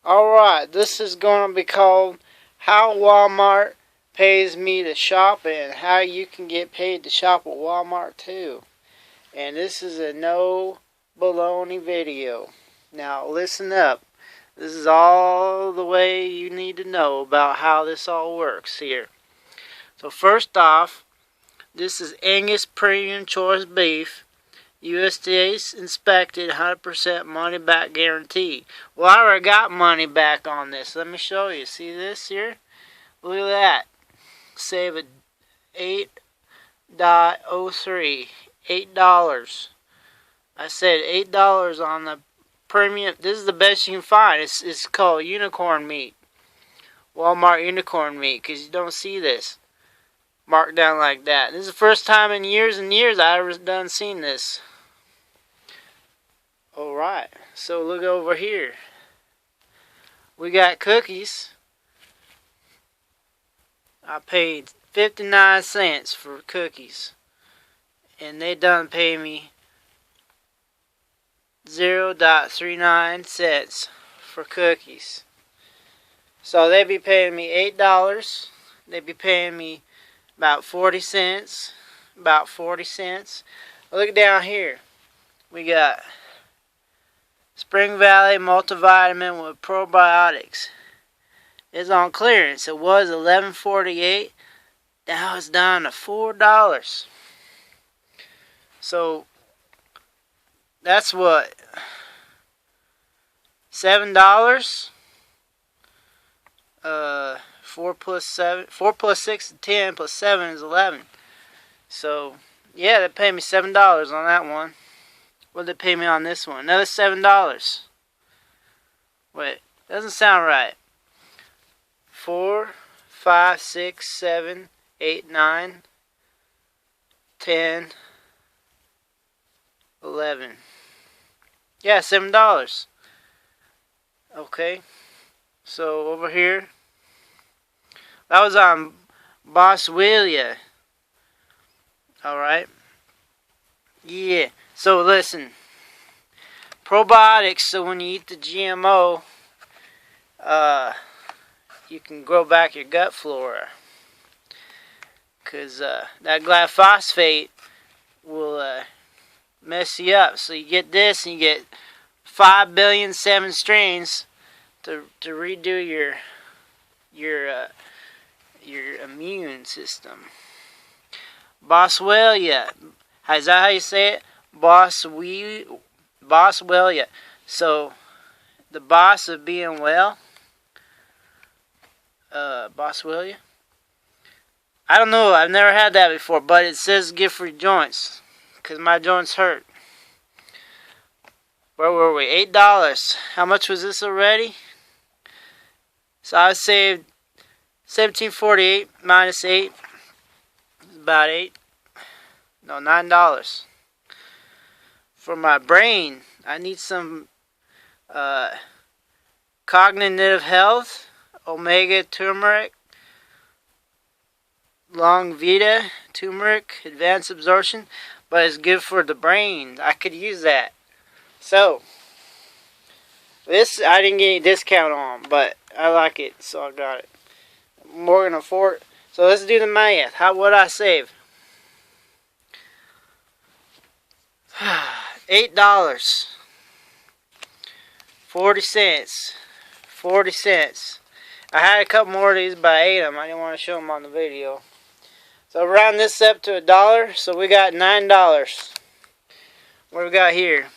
Alright, this is going to be called How Walmart Pays Me to Shop and how you can get paid to shop at Walmart too. And this is a no baloney video. Now listen up. This is all the way you need to know about how this all works here. So first off, this is Angus Premium Choice Beef. USDA inspected, 100% money back guarantee. Well, I already got money back on this. Let me show you. See this here? Look at that. Save a $8.03. $8. I said $8 on the premium. This is the best you can find. It's called unicorn meat. Walmart unicorn meat, because you don't see this marked down like that. This is the first time in years and years I ever done seen this. Alright, so look over here. We got cookies. I paid 59 cents for cookies. And they done pay me 0.39 cents for cookies. So they be paying me $8. They be paying me about 40 cents. About 40 cents. Look down here. We got Spring Valley multivitamin with probiotics. It's on clearance. It was $11.48. Now it's down to $4. So that's what, $7. 4 plus 6 is 10 plus 7 is 11. So yeah, they paid me $7 on that one. What did they pay me on this one? Another $7. Wait, doesn't sound right. 4, 5, 6, 7, 8, 9, 10, 11. Yeah, $7. Okay. So over here, that was on Boswellia. Alright. Yeah. So listen. Probiotics, so when you eat the GMO, you can grow back your gut flora. Because that glyphosate will mess you up. So you get this and you get 5,000,000,007 strains to redo your immune system. Boswellia. Is that how you say it? Boswellia. So the boss of being well. Boswellia. I don't know. I've never had that before, but it says good for joints, because my joints hurt. Where were we? $8. How much was this already? So I saved $17.48 minus 8 is about 8. No, $9. For my brain, I need some cognitive health, omega turmeric, long vita turmeric, advanced absorption, but it's good for the brain. I could use that. So this I didn't get any discount on, but I like it, so I got it. More than afford. So let's do the math. How would I save? $8. 40 cents. 40 cents. I had a couple more of these, but I ate them. I didn't want to show them on the video. So round this up to $1. So we got $9. What do we got here?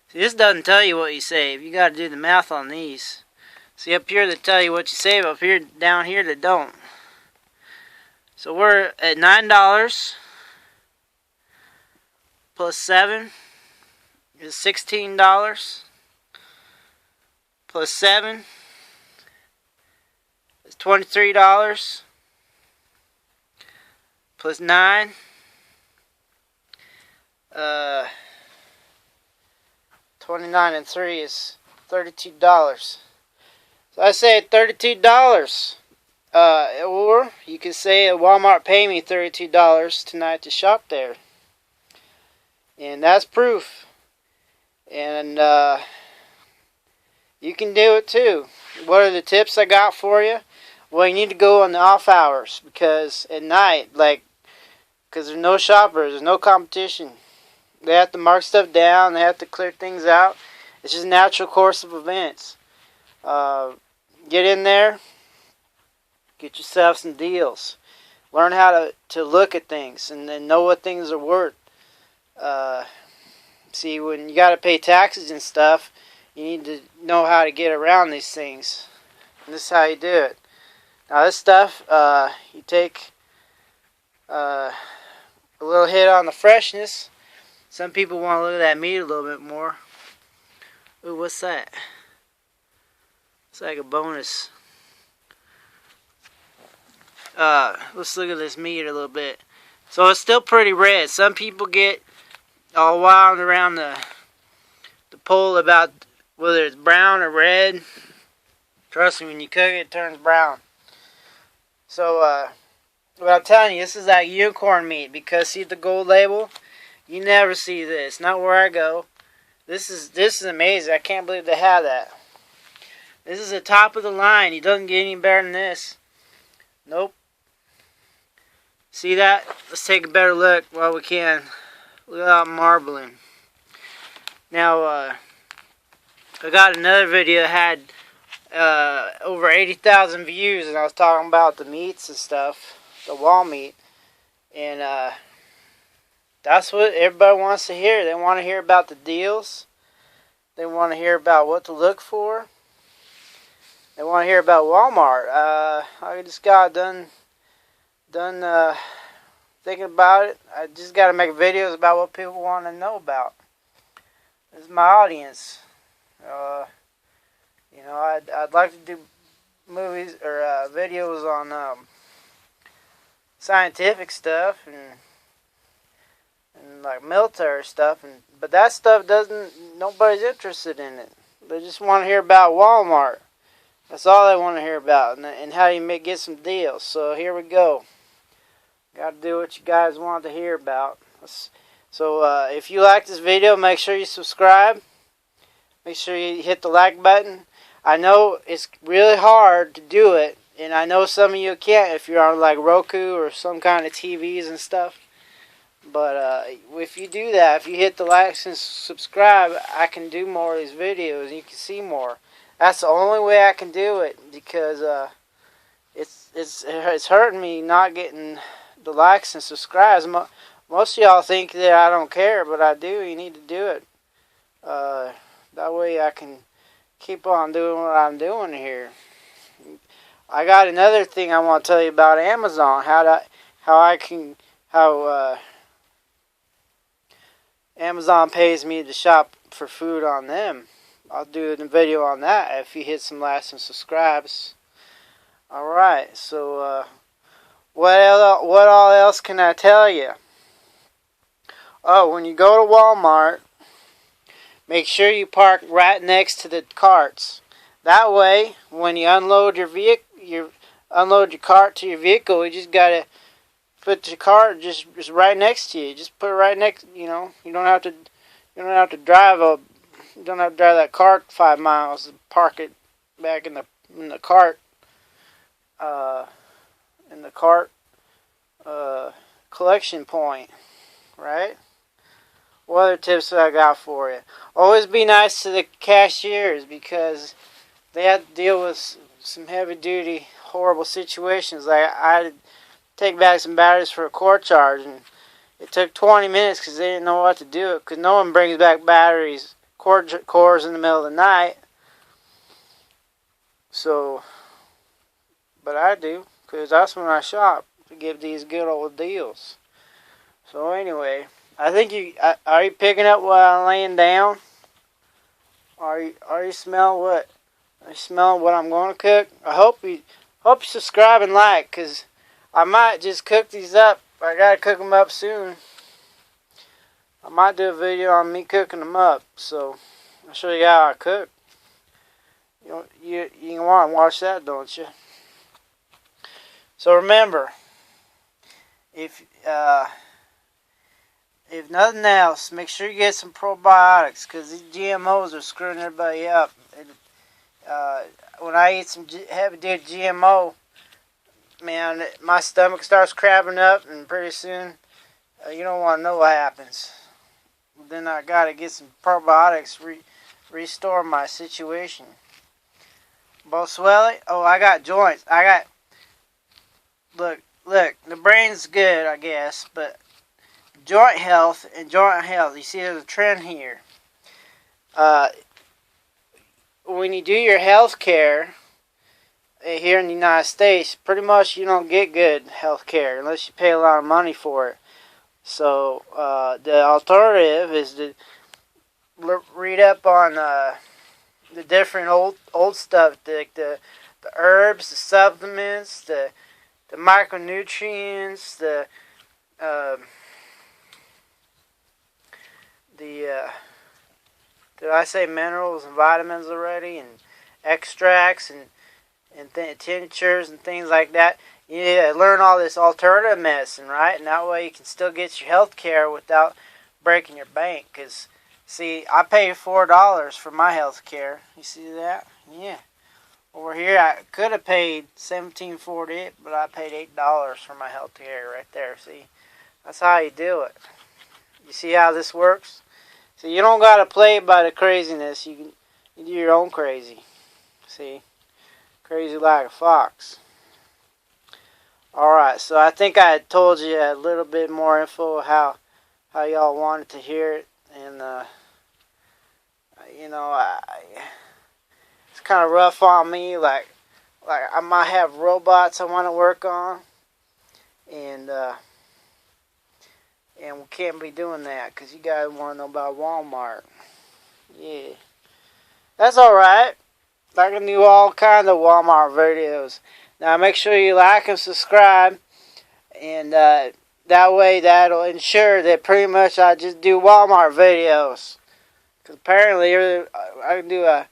See, this doesn't tell you what you save. You got to do the math on these. See, up here they tell you what you save. Up here, down here they don't. So we're at $9 plus 7 is $16. Plus 7 is $23. Plus 9, 29 and 3 is $32. So I say $32. Or you could say Walmart paid me $32 tonight to shop there. And that's proof. And You can do it too. What are the tips I got for you? Well, you need to go on the off hours, because at night, because there's no shoppers, there's no competition. They have to mark stuff down, they have to clear things out. It's just a natural course of events. Get in there, get yourself some deals. Learn how to look at things and then know what things are worth. See, when you got to pay taxes and stuff, you need to know how to get around these things. And this is how you do it. Now this stuff, you take a little hit on the freshness. Some people want to look at that meat a little bit more. Ooh, what's that? It's like a bonus. Let's look at this meat a little bit. So it's still pretty red. Some people get all wild around the poll about whether it's brown or red. Trust me, when you cook it, it turns brown. So, what I'm telling you, this is like unicorn meat, because see the gold label? You never see this. Not where I go. This is amazing. I can't believe they have that. This is the top of the line. It doesn't get any better than this. Nope. See that? Let's take a better look while we can without marbling. Now, I got another video that had over 80,000 views, and I was talking about the meats and stuff, the wall meat, and that's what everybody wants to hear. They want to hear about the deals. They want to hear about what to look for. They want to hear about Walmart. I just got done thinking about it. I just got to make videos about what people want to know about. This is my audience. I'd like to do movies or videos on scientific stuff and like military stuff, but that stuff nobody's interested in it. They just want to hear about Walmart. That's all they want to hear about, and how you get some deals. So here we go. Got to do what you guys want to hear about. So if you like this video, make sure you subscribe. Make sure you hit the like button. I know it's really hard to do it, and I know some of you can't if you're on like Roku or some kind of TVs and stuff. But if you do that, if you hit the likes and subscribe, I can do more of these videos and you can see more. That's the only way I can do it, because it's hurting me not getting the likes and subscribes. Most of y'all think that I don't care, but I do. You need to do it. That way I can keep on doing what I'm doing here. I got another thing I want to tell you about Amazon. How Amazon pays me to shop for food on them. I'll do a video on that if you hit some likes and subscribes. Alright, so what all else can I tell you? Oh, when you go to Walmart, make sure you park right next to the carts. That way, when you unload your cart to your vehicle, you just gotta put your cart just right next to you. Just put it right next. You don't have to drive that cart 5 miles to park it back in the cart. Collection point, right? What other tips I got for you? Always be nice to the cashiers, because they have to deal with some heavy-duty, horrible situations. Like I had to take back some batteries for a cord charge, and it took 20 minutes because they didn't know what to do. Because no one brings back cores in the middle of the night. So, but I do, because that's when I shop, to give these good old deals. So anyway, I think are you picking up what I'm laying down? Are you smelling what? Are you smelling what I'm going to cook? I hope you subscribe and like, because I might just cook these up. I gotta cook them up soon. I might do a video on me cooking them up, so I'll show you how I cook. You want to watch that, don't you? So remember, if nothing else, make sure you get some probiotics, because these GMOs are screwing everybody up. When I eat some heavy-duty GMO, man, my stomach starts crabbing up, and pretty soon, you don't want to know what happens. Then I gotta get some probiotics, restore my situation. Both swelling. Oh, I got joints. Look, the brain's good, I guess, but joint health. You see, there's a trend here. When you do your health care here in the United States, pretty much you don't get good health care unless you pay a lot of money for it. So the alternative is to read up on the different old stuff, the herbs, the supplements, the micronutrients, did I say minerals and vitamins already, and extracts and tinctures and things like that. You need to learn all this alternative medicine, right? And that way you can still get your health care without breaking your bank. Because, see, I pay $4 for my health care. You see that? Yeah. Over here, I could have paid $17.48, but I paid $8 for my health care right there. See, that's how you do it. You see how this works? So you don't gotta play by the craziness. You do your own crazy. See, crazy like a fox. All right. So I think I told you a little bit more info how y'all wanted to hear it, and it's kind of rough on me. Like I might have robots I want to work on, and we can't be doing that because you guys want to know about Walmart. Yeah, that's all right. I can do all kinds of Walmart videos. Now make sure you like and subscribe, and that way that'll ensure that pretty much I just do Walmart videos. Because apparently I can do a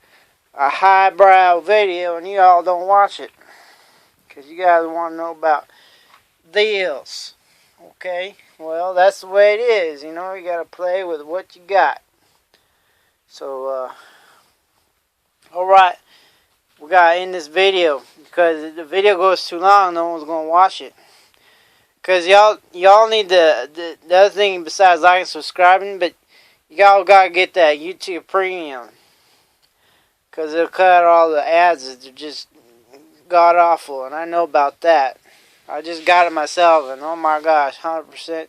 highbrow video and you all don't watch it. Because you guys want to know about deals. Okay? Well, that's the way it is. You know, you got to play with what you got. So, alright. We got to end this video. Because if the video goes too long, no one's going to watch it. Because y'all need the other thing besides liking and subscribing, but y'all got to get that YouTube Premium. Because it'll cut out all the ads that are just god awful. And I know about that. I just got it myself, and oh my gosh, 100%,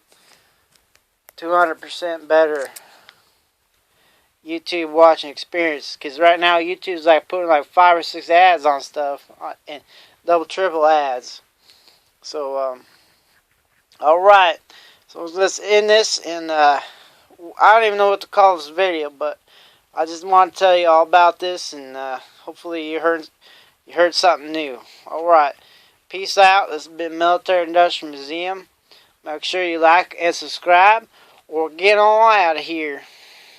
200% better YouTube watching experience. Because right now, YouTube's like putting like 5 or 6 ads on stuff, and double, triple ads. So, alright. So let's end this, and I don't even know what to call this video, but I just want to tell you all about this, and hopefully you heard something new. Alright. Peace out. This has been Military Industrial Museum. Make sure you like and subscribe, or get on out of here.